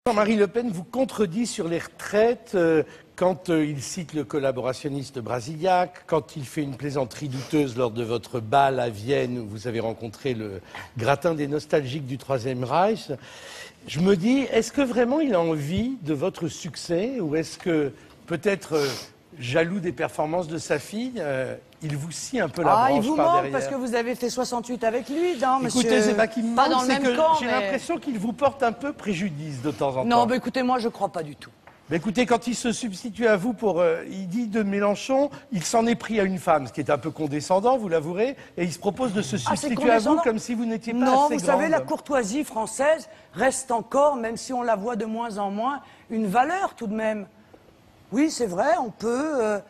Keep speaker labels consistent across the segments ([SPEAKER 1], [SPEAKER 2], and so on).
[SPEAKER 1] Jean-Marie Le Pen vous contredit sur les retraites quand il cite le collaborationniste Brasillac, quand il fait une plaisanterie douteuse lors de votre bal à Vienne où vous avez rencontré le gratin des nostalgiques du Troisième Reich. Je me dis, est-ce que vraiment il a envie de votre succès ou est-ce que peut-être jaloux des performances de sa fille, il vous scie un peu la branche
[SPEAKER 2] il vous
[SPEAKER 1] par
[SPEAKER 2] manque
[SPEAKER 1] derrière.
[SPEAKER 2] parce que vous avez fait 68 avec lui, non, monsieur?
[SPEAKER 1] Écoutez, c'est pas qu'il me
[SPEAKER 2] pas
[SPEAKER 1] manque,
[SPEAKER 2] dans le
[SPEAKER 1] c'est
[SPEAKER 2] même
[SPEAKER 1] que
[SPEAKER 2] camp,
[SPEAKER 1] j'ai
[SPEAKER 2] mais...
[SPEAKER 1] l'impression qu'il vous porte un peu préjudice de temps en temps.
[SPEAKER 2] Non, mais écoutez, moi, je crois pas du tout.
[SPEAKER 1] Mais écoutez, quand il se substitue à vous pour... il dit de Mélenchon, il s'en est pris à une femme, ce qui est un peu condescendant, vous l'avouerez, et il se propose de se substituer à vous comme si vous n'étiez pas
[SPEAKER 2] non,
[SPEAKER 1] assez
[SPEAKER 2] vous savez,
[SPEAKER 1] grande.
[SPEAKER 2] la courtoisie française reste encore, même si on la voit de moins en moins, une valeur tout de même. Oui, c'est vrai, on peut...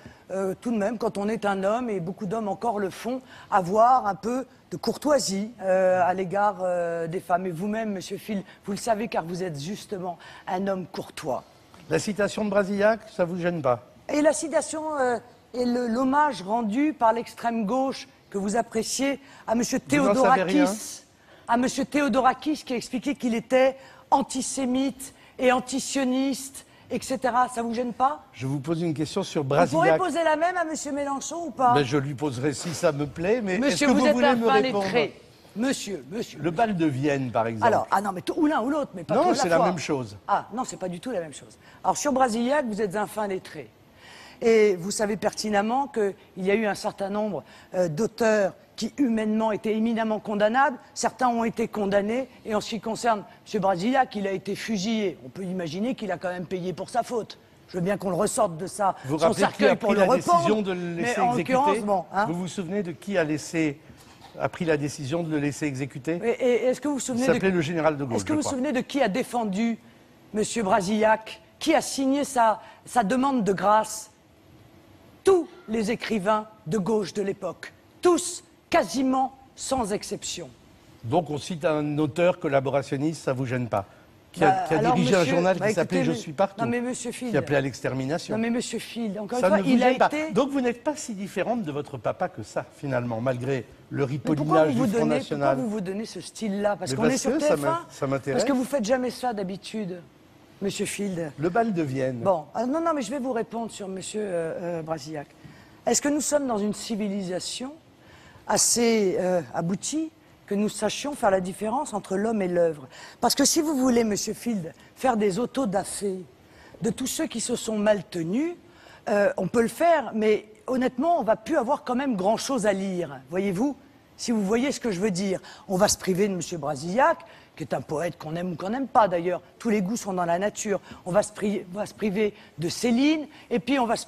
[SPEAKER 2] tout de même, quand on est un homme, et beaucoup d'hommes encore le font, avoir un peu de courtoisie à l'égard des femmes. Et vous-même, monsieur Phil, vous le savez car vous êtes justement un homme courtois.
[SPEAKER 1] La citation de Brasillac, ça vous gêne pas?
[SPEAKER 2] Et la citation et l'hommage rendu par l'extrême gauche que vous appréciez à monsieur Theodorakis, qui a expliqué qu'il était antisémite et antisioniste, etc. Ça vous gêne pas?
[SPEAKER 1] Je vous pose une question sur
[SPEAKER 2] Vous
[SPEAKER 1] Brasillac.
[SPEAKER 2] pourrez poser la même à monsieur Mélenchon ou pas?
[SPEAKER 1] Ben, je lui poserai si ça me plaît, mais est-ce
[SPEAKER 2] Monsieur,
[SPEAKER 1] que
[SPEAKER 2] vous êtes
[SPEAKER 1] voulez
[SPEAKER 2] un
[SPEAKER 1] me
[SPEAKER 2] fin
[SPEAKER 1] répondre?
[SPEAKER 2] lettré. Monsieur.
[SPEAKER 1] Le bal de Vienne, par exemple.
[SPEAKER 2] Alors, ah non, mais ou l'un ou l'autre, mais pas
[SPEAKER 1] non,
[SPEAKER 2] tout à la
[SPEAKER 1] c'est
[SPEAKER 2] fois.
[SPEAKER 1] la même chose.
[SPEAKER 2] Ah, non, c'est pas du tout la même chose. Alors, sur Brasillac, vous êtes un fin lettré. Et vous savez pertinemment qu'il y a eu un certain nombre d'auteurs qui, humainement, étaient éminemment condamnables. Certains ont été condamnés. Et en ce qui concerne M. Brasillac, il a été fusillé. On peut imaginer qu'il a quand même payé pour sa faute. Je veux bien qu'on le ressorte de ça,
[SPEAKER 1] vous
[SPEAKER 2] son cercueil pour le
[SPEAKER 1] décision
[SPEAKER 2] rependre.
[SPEAKER 1] de le laisser
[SPEAKER 2] Mais en
[SPEAKER 1] exécuter
[SPEAKER 2] l'occurrence, bon... Hein,
[SPEAKER 1] vous vous souvenez de qui a pris la décision de le laisser exécuter?
[SPEAKER 2] et est-ce que vous vous souvenez
[SPEAKER 1] Il s'appelait le général de Gaulle,
[SPEAKER 2] Est-ce que vous
[SPEAKER 1] je
[SPEAKER 2] vous
[SPEAKER 1] crois.
[SPEAKER 2] souvenez de qui a défendu M. Brasillac? Qui a signé sa demande de grâce? Tous les écrivains de gauche de l'époque. Tous, quasiment sans exception.
[SPEAKER 1] Donc on cite un auteur collaborationniste, ça vous gêne pas? Qui a
[SPEAKER 2] alors,
[SPEAKER 1] dirigé un
[SPEAKER 2] monsieur,
[SPEAKER 1] journal qui s'appelait
[SPEAKER 2] écoutez,
[SPEAKER 1] Je suis partout.
[SPEAKER 2] Non mais monsieur Phil...
[SPEAKER 1] Qui appelait à l'extermination.
[SPEAKER 2] Non mais monsieur Phil, encore une
[SPEAKER 1] Ça
[SPEAKER 2] fois,
[SPEAKER 1] ne vous
[SPEAKER 2] il a
[SPEAKER 1] gêne pas.
[SPEAKER 2] été...
[SPEAKER 1] Donc vous n'êtes pas si différente de votre papa que ça, finalement, malgré le
[SPEAKER 2] Mais pourquoi
[SPEAKER 1] ripollinage du Front National.
[SPEAKER 2] pourquoi vous donnez ce style-là? Parce
[SPEAKER 1] Mais
[SPEAKER 2] qu'on est
[SPEAKER 1] parce
[SPEAKER 2] sur
[SPEAKER 1] que
[SPEAKER 2] TF1.
[SPEAKER 1] ça m'intéresse.
[SPEAKER 2] Parce que vous faites jamais ça d'habitude, monsieur Field.
[SPEAKER 1] Le bal de Vienne.
[SPEAKER 2] Bon, non, mais je vais vous répondre sur monsieur Brasillac. Est-ce que nous sommes dans une civilisation assez aboutie que nous sachions faire la différence entre l'homme et l'œuvre? Parce que si vous voulez, monsieur Field, faire des auto-da-fé de tous ceux qui se sont mal tenus, on peut le faire, mais honnêtement, on va plus avoir quand même grand-chose à lire, voyez-vous? Si vous voyez ce que je veux dire, on va se priver de monsieur Brasillac, qui est un poète qu'on aime ou qu'on n'aime pas d'ailleurs. Tous les goûts sont dans la nature. On va se priver de Céline, et puis on va se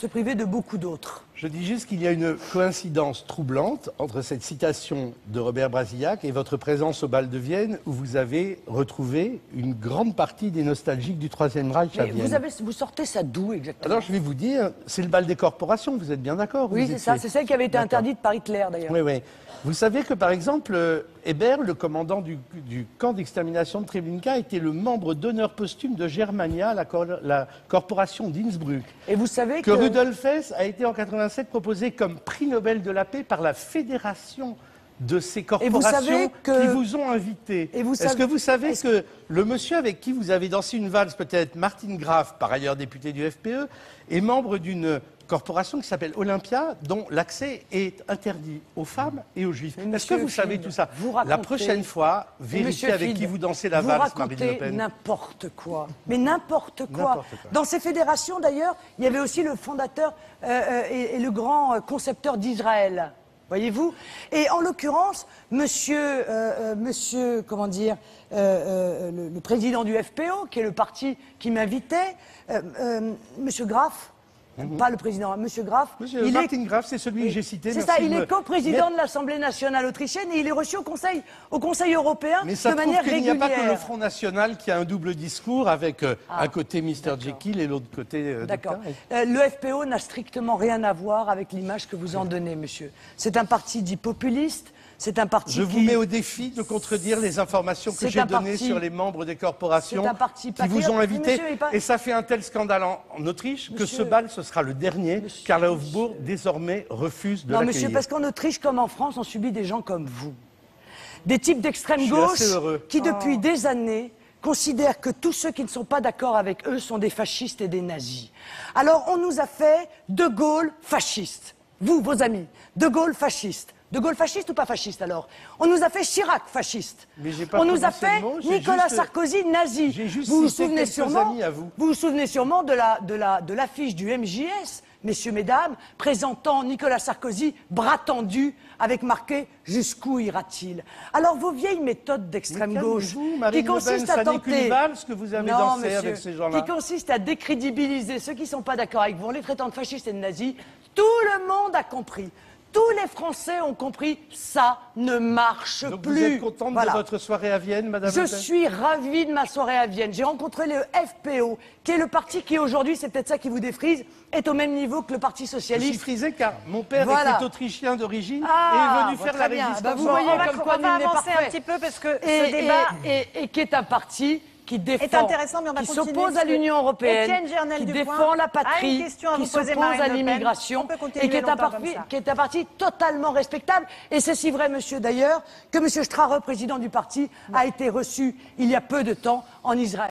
[SPEAKER 2] priver de beaucoup d'autres.
[SPEAKER 1] Je dis juste qu'il y a une coïncidence troublante entre cette citation de Robert Brasillac et votre présence au bal de Vienne, où vous avez retrouvé une grande partie des nostalgiques du Troisième Reich à
[SPEAKER 2] Mais
[SPEAKER 1] Vienne.
[SPEAKER 2] vous sortez ça d'où exactement?
[SPEAKER 1] Alors je vais vous dire, c'est le bal des corporations, vous êtes bien d'accord?
[SPEAKER 2] Oui, c'est ça, c'est celle qui avait été interdite par Hitler d'ailleurs.
[SPEAKER 1] Oui, oui. Vous savez que, par exemple, Hébert, le commandant du camp d'extermination de Treblinka, était le membre d'honneur posthume de Germania, la corporation d'Innsbruck.
[SPEAKER 2] Et vous savez
[SPEAKER 1] que Rudolf Hess a été en 87 proposé comme prix Nobel de la paix par la fédération de ces corporations qui vous ont invité. Est-ce que vous savez que le monsieur avec qui vous avez dansé une valse, peut-être Martin Graf, par ailleurs député du FPE, est membre d'une corporation qui s'appelle Olympia, dont l'accès est interdit aux femmes et aux juifs. Est-ce que vous savez tout ça? La prochaine fois, vérifiez avec qui vous dansez la valse, Marine Le Pen.
[SPEAKER 2] Vous racontez n'importe quoi. Mais n'importe quoi. Dans ces fédérations, d'ailleurs, il y avait aussi le fondateur et le grand concepteur d'Israël. Voyez-vous? Et en l'occurrence, monsieur, comment dire, le président du FPO, qui est le parti qui m'invitait, monsieur Graf, pas le président, monsieur Graf.
[SPEAKER 1] Martin Graf, c'est celui que j'ai cité.
[SPEAKER 2] C'est ça, il est co-président de l'Assemblée nationale autrichienne et il est reçu au Conseil européen de manière régulière.
[SPEAKER 1] Mais il n'y a pas que le Front national qui a un double discours avec un côté Mr. Jekyll et l'autre côté...
[SPEAKER 2] D'accord. Le FPO n'a strictement rien à voir avec l'image que vous en donnez, monsieur. C'est un parti dit populiste. C'est un parti
[SPEAKER 1] Je vous mets au défi de contredire les informations que j'ai données sur les membres des corporations qui vous ont invité. Et ça fait un tel scandale en Autriche que ce bal, ce sera le dernier, car la Hofburg, désormais, refuse de l'accueillir.
[SPEAKER 2] Non, monsieur, parce qu'en Autriche, comme en France, on subit des gens comme vous. Des types d'extrême gauche qui, depuis des années, considèrent que tous ceux qui ne sont pas d'accord avec eux sont des fascistes et des nazis. Alors on nous a fait De Gaulle fasciste. Vous, vos amis, De Gaulle fasciste. De Gaulle fasciste ou pas fasciste alors? On nous a fait Chirac fasciste. On nous a fait Nicolas Sarkozy nazi. Vous vous souvenez sûrement, vous vous souvenez sûrement de l'affiche du MJS, messieurs, mesdames, présentant Nicolas Sarkozy bras tendu avec marqué « Jusqu'où ira-t-il » Alors vos vieilles méthodes d'extrême gauche qui consistent à tenter...
[SPEAKER 1] que vous avez dansé avec ces gens-là.
[SPEAKER 2] Qui consistent à décrédibiliser ceux qui ne sont pas d'accord avec vous en les traitant de fascistes et de nazis, tout le monde a compris. Tous les Français ont compris, ça ne marche
[SPEAKER 1] Donc
[SPEAKER 2] plus.
[SPEAKER 1] Vous êtes contente de votre soirée à Vienne, Madame Le Pen?
[SPEAKER 2] Je suis ravie de ma soirée à Vienne. J'ai rencontré le FPO, qui est le parti qui aujourd'hui, c'est peut-être ça qui vous défrise, est au même niveau que le Parti Socialiste.
[SPEAKER 1] Je suis frisé car mon père était autrichien d'origine et est venu faire la résistance.
[SPEAKER 2] Vous voyez comme quoi
[SPEAKER 3] on va avancer un petit peu parce que ce débat...
[SPEAKER 2] Et qui est un parti qui défend,
[SPEAKER 3] est intéressant, mais on va
[SPEAKER 2] qui s'oppose à l'Union européenne, qui défend la patrie, qui s'oppose à l'immigration, et qui est un parti totalement respectable. Et c'est si vrai, monsieur, d'ailleurs, que M. Strahre, président du parti, a été reçu il y a peu de temps en Israël.